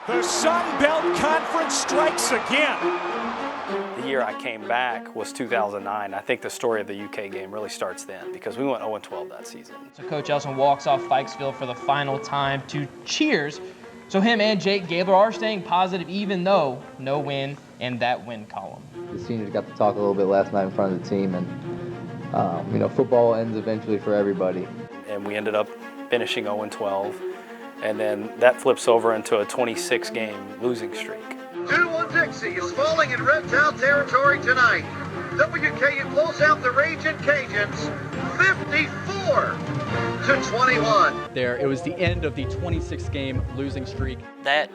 The Sun Belt Conference strikes again. The year I came back was 2009. I think the story of the UK game really starts then because we went 0-12 that season. So Coach Elson walks off Fikesville for the final time to cheers. So him and Jake Gabler are staying positive even though no win in that win column. The seniors got to talk a little bit last night in front of the team, and football ends eventually for everybody. And we ended up finishing 0-12, and then that flips over into a 26-game losing streak. 2-1 Dixie is falling in Red Town territory tonight. WKU close out the Ragin' Cajuns 54-21. It was the end of the 26-game losing streak. That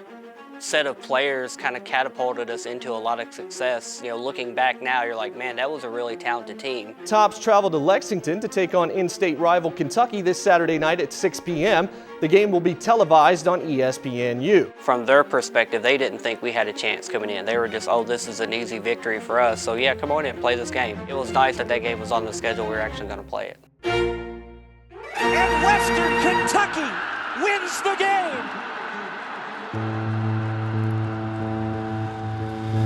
set of players kind of catapulted us into a lot of success. Looking back now, you're like, man, that was a really talented team. Tops travel to Lexington to take on in-state rival Kentucky this Saturday night at 6 p.m. The game will be televised on ESPNU. From their perspective, they didn't think we had a chance coming in. They were just, oh, this is an easy victory for us. So yeah, come on in, play this game. It was nice that game was on the schedule. We were actually going to play it. And Western Kentucky wins the game.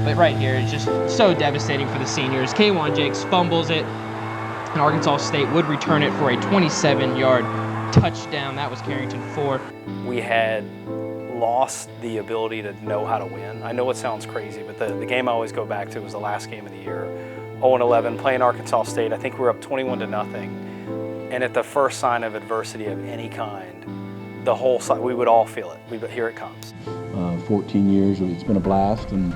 But right here, it's just so devastating for the seniors. K1 Jakes fumbles it, and Arkansas State would return it for a 27-yard touchdown. That was Carrington 4. We had lost the ability to know how to win. I know it sounds crazy, but the game I always go back to was the last game of the year, 0-11, playing Arkansas State. I think we were up 21-0, and at the first sign of adversity of any kind, the whole side, we would all feel it. Here it comes. 14 years, it's been a blast, and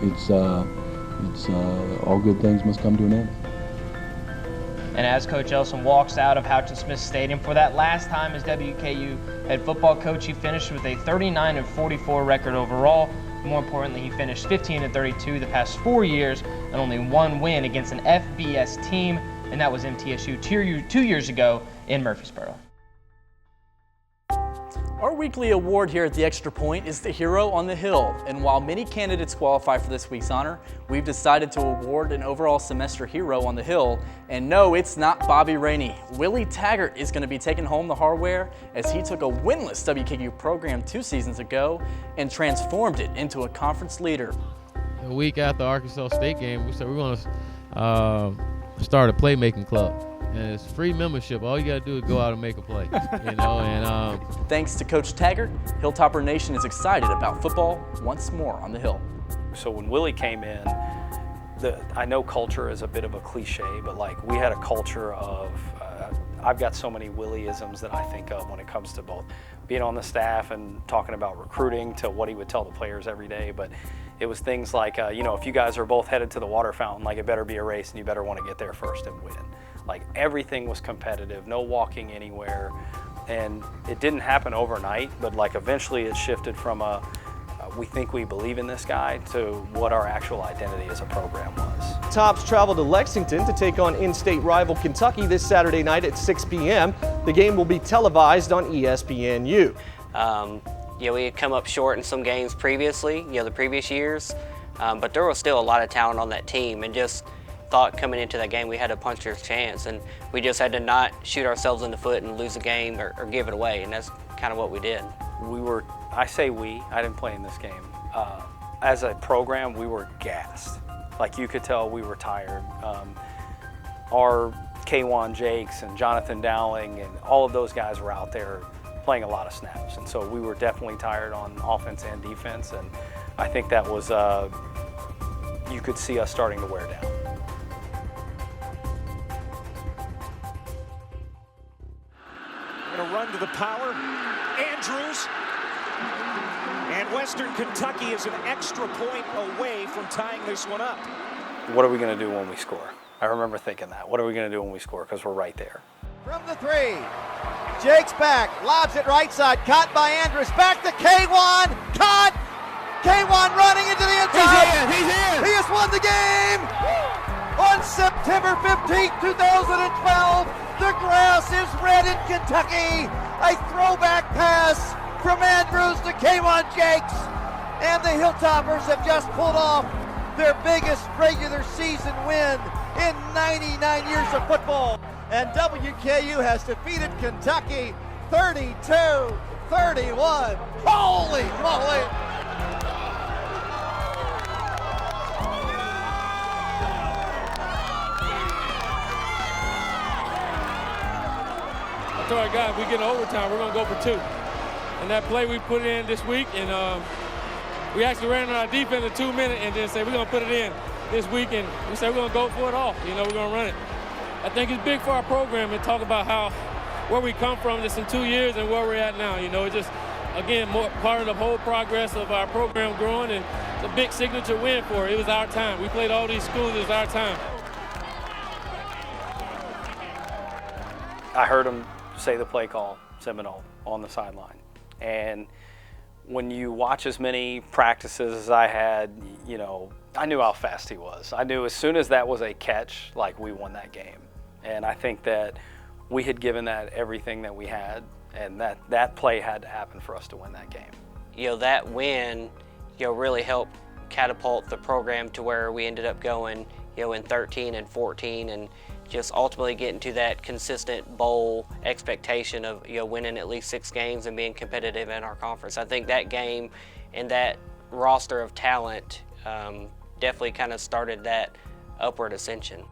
it's all good things must come to an end. And as Coach Elson walks out of Houghton-Smith Stadium for that last time as WKU head football coach, he finished with a 39-44 record overall. More importantly, he finished 15-32 the past 4 years and only one win against an FBS team, and that was MTSU 2 years ago in Murfreesboro. Our weekly award here at the Extra Point is the Hero on the Hill, and while many candidates qualify for this week's honor, we've decided to award an overall semester hero on the Hill, and no, it's not Bobby Rainey. Willie Taggart is going to be taking home the hardware as he took a winless WKU program 2 seasons ago and transformed it into a conference leader. A week after the Arkansas State game, we said we're going to start a playmaking club. And it's free membership. All you got to do is go out and make a play, And thanks to Coach Taggart, Hilltopper Nation is excited about football once more on the Hill. So when Willie came in, I know culture is a bit of a cliche, but we had a culture of, I've got so many Willie-isms that I think of when it comes to both being on the staff and talking about recruiting to what he would tell the players every day. But it was things like, if you guys are both headed to the water fountain, it better be a race and you better want to get there first and win. Everything was competitive, no walking anywhere. And it didn't happen overnight, but eventually it shifted from we think we believe in this guy to what our actual identity as a program was. Tops travel to Lexington to take on in-state rival Kentucky this Saturday night at 6 p.m. The game will be televised on ESPNU. We had come up short in some games previously, the previous years, but there was still a lot of talent on that team, and just thought coming into that game we had a puncher's chance, and we just had to not shoot ourselves in the foot and lose a game or give it away, and that's kind of what we did. I didn't play in this game. As a program, we were gassed. You could tell we were tired. Our K1 Jakes and Jonathan Dowling and all of those guys were out there playing a lot of snaps, and so we were definitely tired on offense and defense, and I think that was, you could see us starting to wear down. Going to run to the power. Andrews. And Western Kentucky is an extra point away from tying this one up. What are we going to do when we score? I remember thinking that. What are we going to do when we score? Because we're right there. From the 3, Jake's back, lobs it right side, caught by Andrews, back to K1, caught! K1 running into the end zone. He's in! He has won the game! On September 15, 2012, the grass is red in Kentucky. A throwback pass from Andrews to K1 Jakes. And the Hilltoppers have just pulled off their biggest regular season win in 99 years of football. And WKU has defeated Kentucky 32-21. 31. Holy moly! I told our guys, we get overtime, we're going to go for 2. And that play we put in this week, and we actually ran on our defense in 2 minutes and then said we're going to put it in this week, and we said we're going to go for it all. You know, we're going to run it. I think it's big for our program and talk about where we come from just in 2 years and where we're at now. You know, it's just, again, more part of the whole progress of our program growing, and it's a big signature win for it. It was our time. We played all these schools. It was our time. I heard him say the play call, Seminole, on the sideline. And when you watch as many practices as I had, you know, I knew how fast he was. I knew as soon as that was a catch, like, we won that game. And I think that we had given that everything that we had, and that play had to happen for us to win that game. You know, that win, you know, really helped catapult the program to where we ended up going, you know, in 13 and 14, and just ultimately getting to that consistent bowl expectation of, you know, winning at least 6 games and being competitive in our conference. I think that game and that roster of talent definitely kind of started that upward ascension.